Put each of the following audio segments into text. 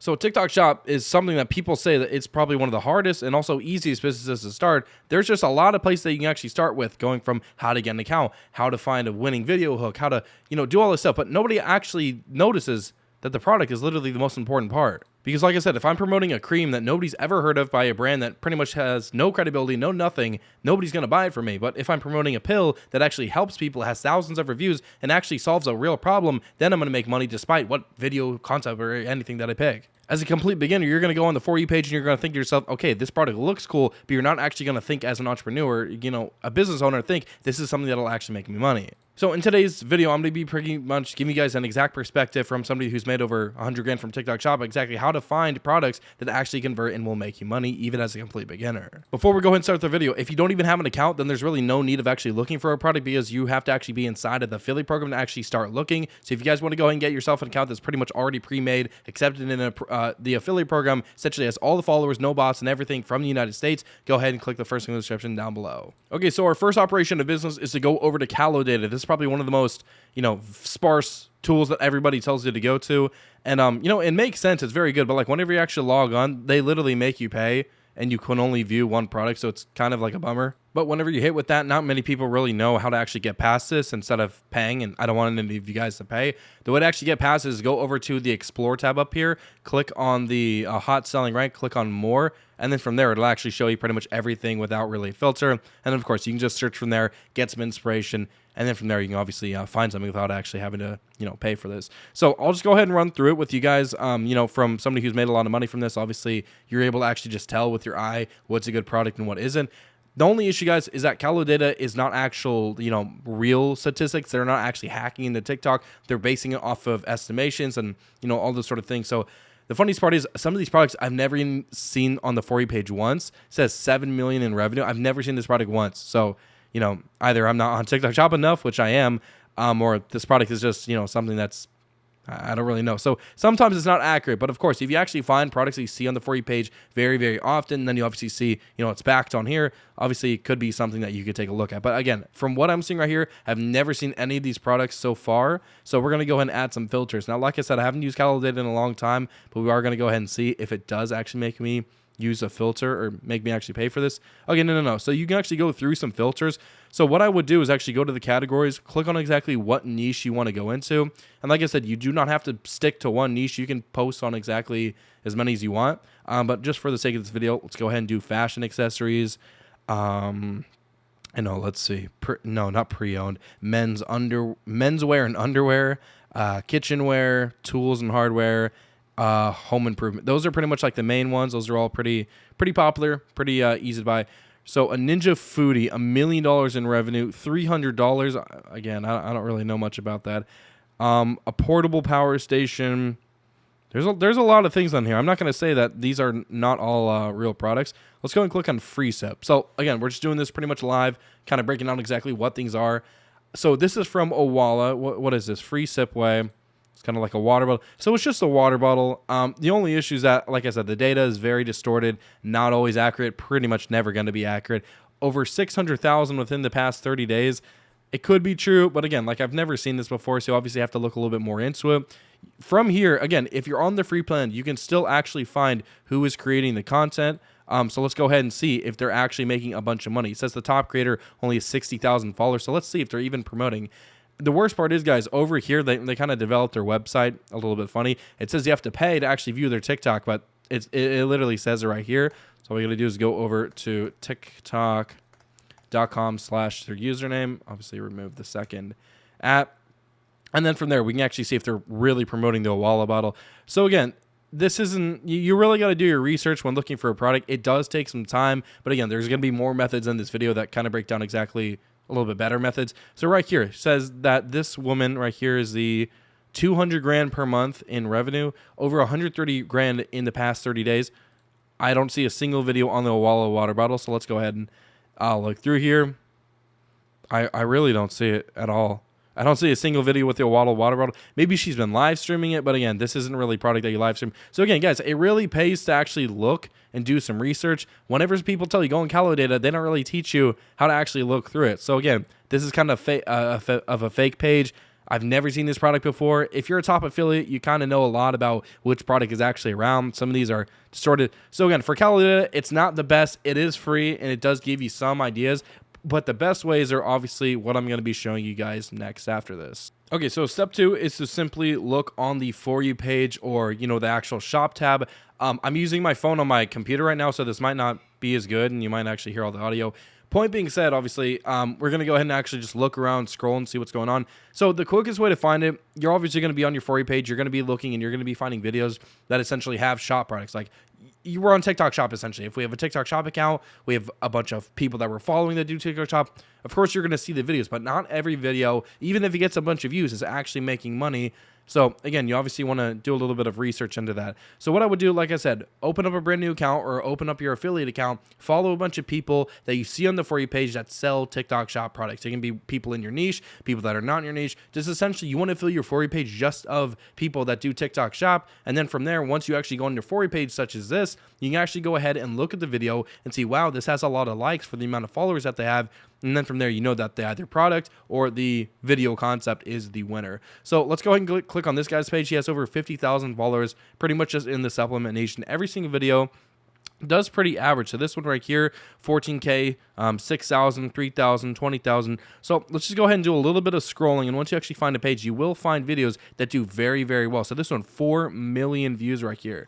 So TikTok Shop is something that people say that it's probably one of the hardest and also easiest businesses to start. There's just a lot of places that you can actually start with, going from how to get an account, how to find a winning video hook, how to, do all this stuff. But nobody actually notices that the product is literally the most important part. Because like I said, if I'm promoting a cream that nobody's ever heard of by a brand that pretty much has no credibility, no nothing, nobody's going to buy it from me. But if I'm promoting a pill that actually helps people, has thousands of reviews, and actually solves a real problem, then I'm going to make money despite what video concept or anything that I pick. As a complete beginner, you're going to go on the For You page and you're going to think to yourself, okay, this product looks cool, but you're not actually going to think as an entrepreneur, a business owner, think this is something that'll actually make me money. So in today's video, I'm going to be pretty much giving you guys an exact perspective from somebody who's made over 100 grand from TikTok Shop, exactly how to find products that actually convert and will make you money, even as a complete beginner. Before we go ahead and start the video, if you don't even have an account, then there's really no need of actually looking for a product, because you have to actually be inside of the affiliate program to actually start looking. So if you guys want to go ahead and get yourself an account that's pretty much already pre-made, accepted in the affiliate program, essentially has all the followers, no bots, and everything from the United States, go ahead and click the first link in the description down below. Okay, so our first operation of business is to go over to Calodata. This is probably one of the most sparse tools that everybody tells you to go to. And, it makes sense. It's very good. But like whenever you actually log on, they literally make you pay and you can only view one product. So it's kind of like a bummer. But whenever you hit with that, not many people really know how to actually get past this instead of paying. And I don't want any of you guys to pay. The way to actually get past this is go over to the Explore tab up here, click on the hot selling rank, click on more. And then from there, it'll actually show you pretty much everything without really a filter. And then, of course, you can just search from there, get some inspiration. And then from there, you can obviously find something without actually having to, pay for this. So I'll just go ahead and run through it with you guys. From somebody who's made a lot of money from this, obviously, you're able to actually just tell with your eye what's a good product and what isn't. The only issue, guys, is that Calodata is not actual, real statistics. They're not actually hacking into TikTok. They're basing it off of estimations and, all those sort of things. So the funniest part is some of these products I've never even seen on the For You page once. It says 7 million in revenue. I've never seen this product once. So, either I'm not on TikTok Shop enough, which I am, or this product is just, something that's, I don't really know. So sometimes it's not accurate. But of course, if you actually find products that you see on the For You page very, very often, then you obviously see, it's backed on here. Obviously, it could be something that you could take a look at. But again, from what I'm seeing right here, I've never seen any of these products so far. So we're going to go ahead and add some filters. Now, like I said, I haven't used Calodata in a long time, but we are going to go ahead and see if it does actually make me use a filter or make me actually pay for this. Okay, no. So you can actually go through some filters. So what I would do is actually go to the categories, click on exactly what niche you want to go into. And like I said, you do not have to stick to one niche. You can post on exactly as many as you want. But just for the sake of this video, let's go ahead and do fashion accessories. Let's see. Not pre-owned. Menswear and underwear, kitchenware, tools and hardware, home improvement. Those are pretty much like the main ones. Those are all pretty popular, pretty easy to buy. So a Ninja Foodie, $1 million in revenue, $300. Again, I don't really know much about that. A portable power station. There's a lot of things on here. I'm not going to say that these are not all real products. Let's go and click on Free Sip. So again, we're just doing this pretty much live, kind of breaking down exactly what things are. So this is from Owala. What is this? Free Sip Way. It's kind of like a water bottle. So it's just a water bottle. The only issue is that, like I said, the data is very distorted, not always accurate, pretty much never going to be accurate. Over 600,000 within the past 30 days. It could be true, but again, like I've never seen this before, so obviously I have to look a little bit more into it. From here, again, if you're on the free plan, you can still actually find who is creating the content. So let's go ahead and see if they're actually making a bunch of money. It says the top creator only has 60,000 followers, so let's see if they're even promoting. The worst part is, guys, over here, they kind of developed their website a little bit funny. It says you have to pay to actually view their TikTok, but it literally says it right here. So what you got to do is go over to tiktok.com/their username. Obviously, remove the second @ and then from there, we can actually see if they're really promoting the Owala bottle. So again, this isn't, you really got to do your research when looking for a product. It does take some time, but again, there's going to be more methods in this video that kind of break down exactly a little bit better methods. So right here it says that this woman right here is the 200 grand per month in revenue, over 130 grand in the past 30 days. I don't see a single video on the Owala water bottle, so let's go ahead and look through here. I really don't see it at all. I don't see a single video with the Owala water bottle. Maybe she's been live streaming it, but again, this isn't really a product that you live stream. So again, guys, it really pays to actually look and do some research. Whenever people tell you go on Calodata, they don't really teach you how to actually look through it. So again, this is kind of of a fake page. I've never seen this product before. If you're a top affiliate, you kind of know a lot about which product is actually around. Some of these are distorted. So again, for Calculator, it's not the best. It is free, and it does give you some ideas. But the best ways are obviously what I'm going to be showing you guys next after this. Okay, so step 2 is to simply look on the For You page, or, you know, the actual shop tab. I'm using my phone on my computer right now, so this might not be as good, and you might actually hear all the audio. Point being said, obviously, we're going to go ahead and actually just look around, scroll, and see what's going on. So the quickest way to find it, you're obviously going to be on your For You page. You're going to be looking, and you're going to be finding videos that essentially have shop products. Like, you were on TikTok Shop, essentially. If we have a TikTok Shop account, we have a bunch of people that we're following that do TikTok Shop. Of course, you're going to see the videos, but not every video, even if it gets a bunch of views, is actually making money. So again, you obviously want to do a little bit of research into that. So what I would do, like I said, open up a brand new account or open up your affiliate account, follow a bunch of people that you see on the For You page that sell TikTok Shop products. It can be people in your niche, people that are not in your niche. Just essentially, you want to fill your For You page just of people that do TikTok Shop. And then from there, once you actually go on your For You page such as this, you can actually go ahead and look at the video and see, wow, this has a lot of likes for the amount of followers that they have. And then from there, you know that they either product or the video concept is the winner. So let's go ahead and click on this guy's page. He has over 50,000 followers, pretty much just in the supplement nation. Every single video does pretty average. So this one right here, 14K, 6,000, 3,000, 20,000. So let's just go ahead and do a little bit of scrolling. And once you actually find a page, you will find videos that do very, very well. So this one, 4 million views right here.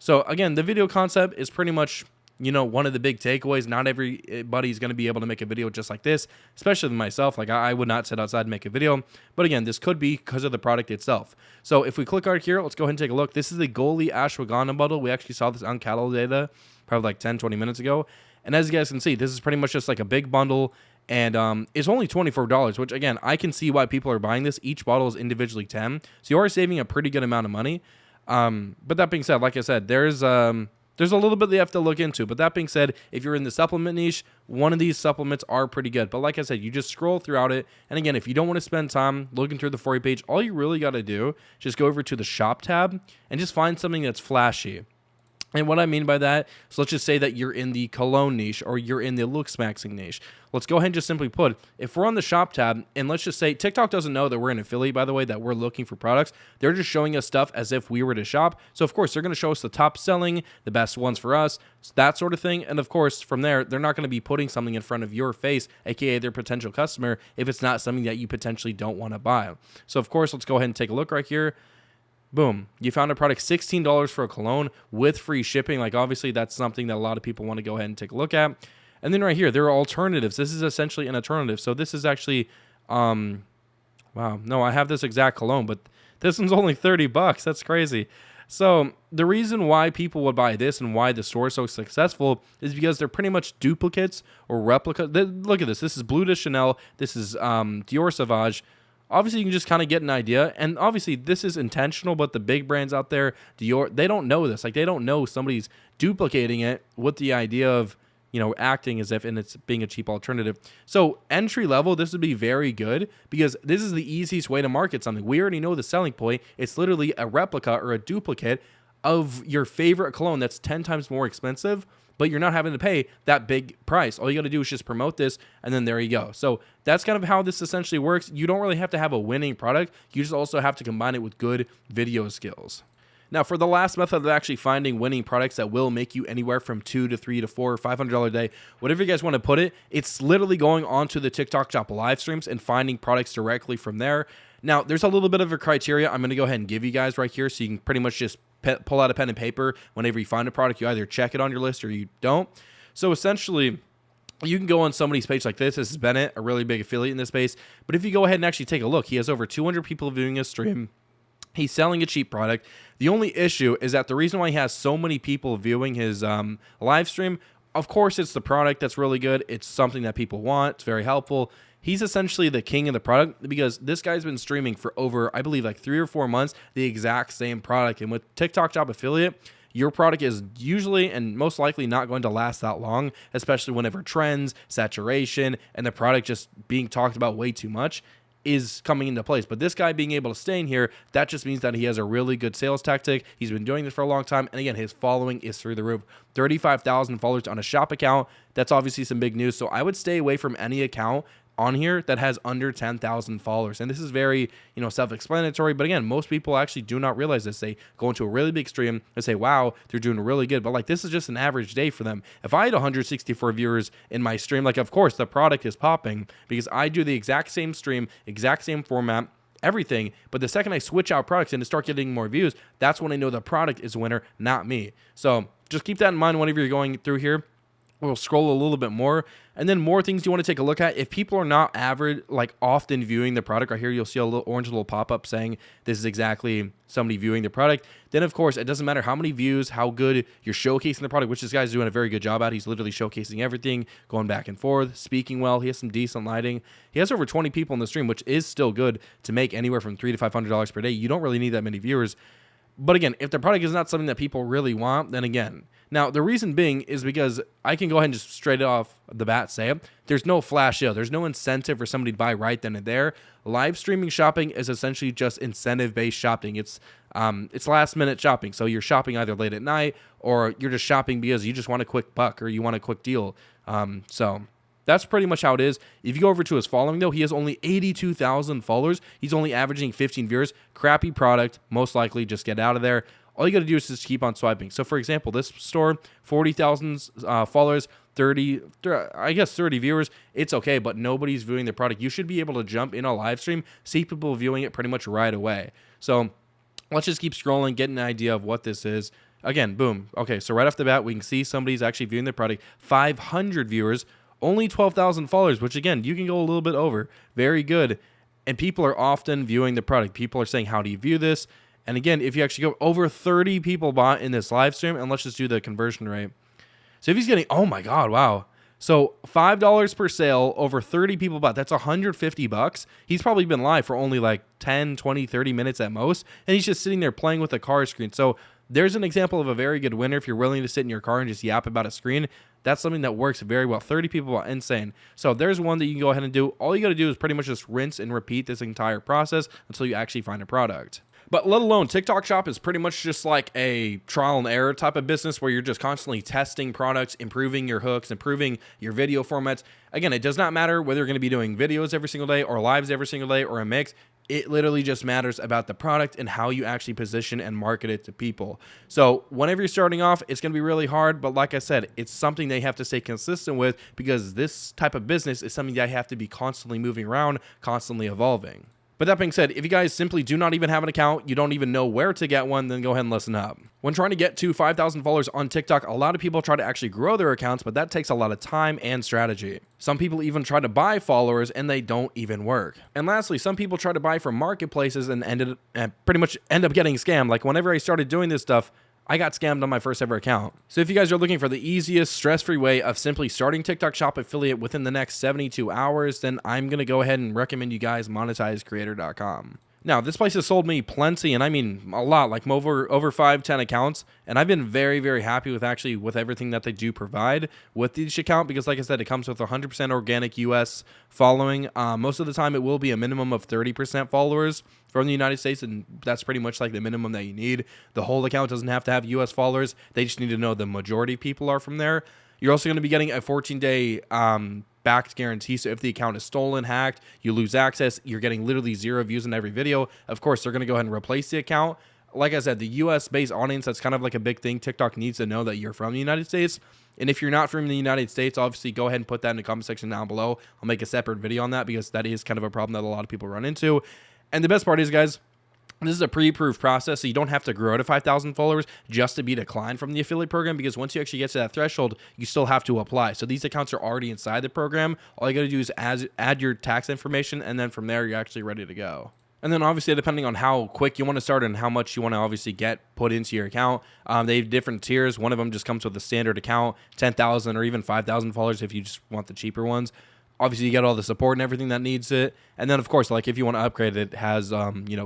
So again, the video concept is pretty much, you know, one of the big takeaways. Not everybody's going to be able to make a video just like this, especially myself. Like, I would not sit outside and make a video. But again, this could be because of the product itself. So if we click right here, let's go ahead and take a look. This is the Goalie Ashwagandha bundle. We actually saw this on Cattle Data probably like 10, 20 minutes ago. And as you guys can see, this is pretty much just like a big bundle. And it's only $24, which again, I can see why people are buying this. Each bottle is individually 10. So you are saving a pretty good amount of money. But that being said, like I said, there's a little bit they have to look into. But that being said, if you're in the supplement niche, one of these supplements are pretty good. But like I said, you just scroll throughout it. And again, if you don't want to spend time looking through the For You page, all you really got to do is just go over to the shop tab and just find something that's flashy. And what I mean by that, so let's just say that you're in the cologne niche or you're in the looks maxing niche. Let's go ahead and just simply put, if we're on the shop tab, and let's just say TikTok doesn't know that we're an affiliate, by the way, that we're looking for products. They're just showing us stuff as if we were to shop. So of course, they're going to show us the top selling, the best ones for us, that sort of thing. And of course, from there, they're not going to be putting something in front of your face, aka their potential customer, if it's not something that you potentially don't want to buy. So of course, let's go ahead and take a look right here. Boom. You found a product, $16 for a cologne with free shipping. Like, obviously, that's something that a lot of people want to go ahead and take a look at. And then right here, there are alternatives. This is essentially an alternative. So this is actually, wow. No, I have this exact cologne, but this one's only $30. That's crazy. So the reason why people would buy this and why the store is so successful is because they're pretty much duplicates or replicas. Look at this. This is Bleu de Chanel. This is Dior Sauvage. Obviously, you can just kind of get an idea. And obviously, this is intentional, but the big brands out there, Dior, they don't know this. Like, they don't know somebody's duplicating it with the idea of, you know, acting as if and it's being a cheap alternative. So entry level, this would be very good because this is the easiest way to market something. We already know the selling point. It's literally a replica or a duplicate of your favorite cologne that's 10 times more expensive, but you're not having to pay that big price. All you got to do is just promote this, and then there you go. So that's kind of how this essentially works. You don't really have to have a winning product. You just also have to combine it with good video skills. Now, for the last method of actually finding winning products that will make you anywhere from $2 to $3 to $4 or $500 a day, whatever you guys want to put it, it's literally going onto the TikTok Shop live streams and finding products directly from there. Now, there's a little bit of a criteria I'm going to go ahead and give you guys right here, so you can pretty much just pull out a pen and paper whenever you find a product. You either check it on your list or you don't. So essentially, you can go on somebody's page like this. This is Bennett, a really big affiliate in this space. But if you go ahead and actually take a look, he has over 200 people viewing his stream. He's selling a cheap product. The only issue is that the reason why he has so many people viewing his live stream, of course, it's the product that's really good. It's something that people want. It's very helpful. He's essentially the king of the product because this guy's been streaming for over, I believe, like 3 or 4 months, the exact same product. And with TikTok Shop affiliate, your product is usually and most likely not going to last that long, especially whenever trends, saturation, and the product just being talked about way too much is coming into place. But this guy being able to stay in here, that just means that he has a really good sales tactic. He's been doing this for a long time. And again, his following is through the roof. 35,000 followers on a shop account. That's obviously some big news. So I would stay away from any account on here that has under 10,000 followers. And this is very, self-explanatory. But again, most people actually do not realize this. They go into a really big stream and say, wow, they're doing really good. But like, this is just an average day for them. If I had 164 viewers in my stream, like, of course, the product is popping because I do the exact same stream, exact same format, everything. But the second I switch out products and start getting more views, that's when I know the product is a winner, not me. So just keep that in mind whenever you're going through here. We'll scroll a little bit more, and then more things you want to take a look at. If people are not often viewing the product, right here you'll see a little orange pop-up saying this is exactly somebody viewing the product. Then of course it doesn't matter how many views, how good you're showcasing the product, which this guy's doing a very good job at. He's literally showcasing everything, going back and forth, speaking well. He has some decent lighting. He has over 20 people in the stream, which is still good to make anywhere from $300 to $500 per day. You don't really need that many viewers. But again, if the product is not something that people really want, then again, now the reason being is because I can go ahead and just straight off the bat say it. There's no flash sale. There's no incentive for somebody to buy right then and there. Live streaming shopping is essentially just incentive-based shopping. It's last-minute shopping. So you're shopping either late at night or you're just shopping because you just want a quick buck or you want a quick deal. So that's pretty much how it is. If you go over to his following, though, he has only 82,000 followers. He's only averaging 15 viewers. Crappy product. Most likely just get out of there. All you got to do is just keep on swiping. So, for example, this store, 40,000 followers, 30 viewers. It's okay, but nobody's viewing the product. You should be able to jump in a live stream, see people viewing it pretty much right away. So let's just keep scrolling, get an idea of what this is. Again, boom. Okay, so right off the bat, we can see somebody's actually viewing the product. 500 viewers. Only 12,000 followers, which again, you can go a little bit over. Very good. And people are often viewing the product. People are saying, how do you view this? And again, if you actually go over 30 people bought in this live stream, and let's just do the conversion rate. So if he's getting, oh my God, wow. So $5 per sale, over 30 people bought. That's $150. He's probably been live for only like 10, 20, 30 minutes at most. And he's just sitting there playing with a car screen. So there's an example of a very good winner. If you're willing to sit in your car and just yap about a screen, that's something that works very well. 30 people are insane. So there's one that you can go ahead and do. All you got to do is pretty much just rinse and repeat this entire process until you actually find a product. But let alone TikTok Shop is pretty much just like a trial and error type of business where you're just constantly testing products, improving your hooks, improving your video formats. Again, it does not matter whether you're going to be doing videos every single day or lives every single day or a mix. It literally just matters about the product and how you actually position and market it to people. So whenever you're starting off, it's going to be really hard. But like I said, it's something they have to stay consistent with because this type of business is something that I have to be constantly moving around, constantly evolving. But that being said, if you guys simply do not even have an account, you don't even know where to get one, then go ahead and listen up. When trying to get to 5,000 followers on TikTok, a lot of people try to actually grow their accounts, but that takes a lot of time and strategy. Some people even try to buy followers and they don't even work. And lastly, some people try to buy from marketplaces and pretty much end up getting scammed. Like whenever I started doing this stuff, I got scammed on my first ever account. So if you guys are looking for the easiest stress-free way of simply starting TikTok Shop affiliate within the next 72 hours, then I'm going to go ahead and recommend you guys monetizecreator.com. Now, this place has sold me plenty, and I mean a lot, like over 5, 10 accounts, and I've been very, very happy with everything that they do provide with each account because, like I said, it comes with 100% organic US following. Most of the time, it will be a minimum of 30% followers from the United States, and that's pretty much like the minimum that you need. The whole account doesn't have to have US followers. They just need to know the majority of people are from there. You're also going to be getting a 14-day backed guarantee. So if the account is stolen, hacked, you lose access, you're getting literally 0 views in every video. Of course, they're going to go ahead and replace the account. Like I said, the US-based audience, that's kind of like a big thing. TikTok needs to know that you're from the United States. And if you're not from the United States, obviously go ahead and put that in the comment section down below. I'll make a separate video on that because that is kind of a problem that a lot of people run into. And the best part is, guys, this is a pre-approved process, so you don't have to grow to 5,000 followers just to be declined from the affiliate program, because once you actually get to that threshold, you still have to apply. So these accounts are already inside the program. All you got to do is add your tax information, and then from there, you're actually ready to go. And then obviously, depending on how quick you want to start and how much you want to obviously get put into your account, they have different tiers. One of them just comes with a standard account, 10,000 or even 5,000 followers if you just want the cheaper ones. Obviously, you get all the support and everything that needs it. And then, of course, like if you want to upgrade it, has,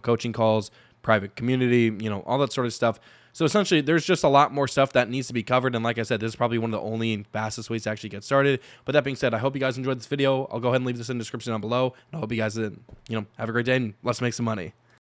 coaching calls, private community, all that sort of stuff. So essentially, there's just a lot more stuff that needs to be covered. And like I said, this is probably one of the only and fastest ways to actually get started. But that being said, I hope you guys enjoyed this video. I'll go ahead and leave this in the description down below. And I hope you guys, have a great day and let's make some money.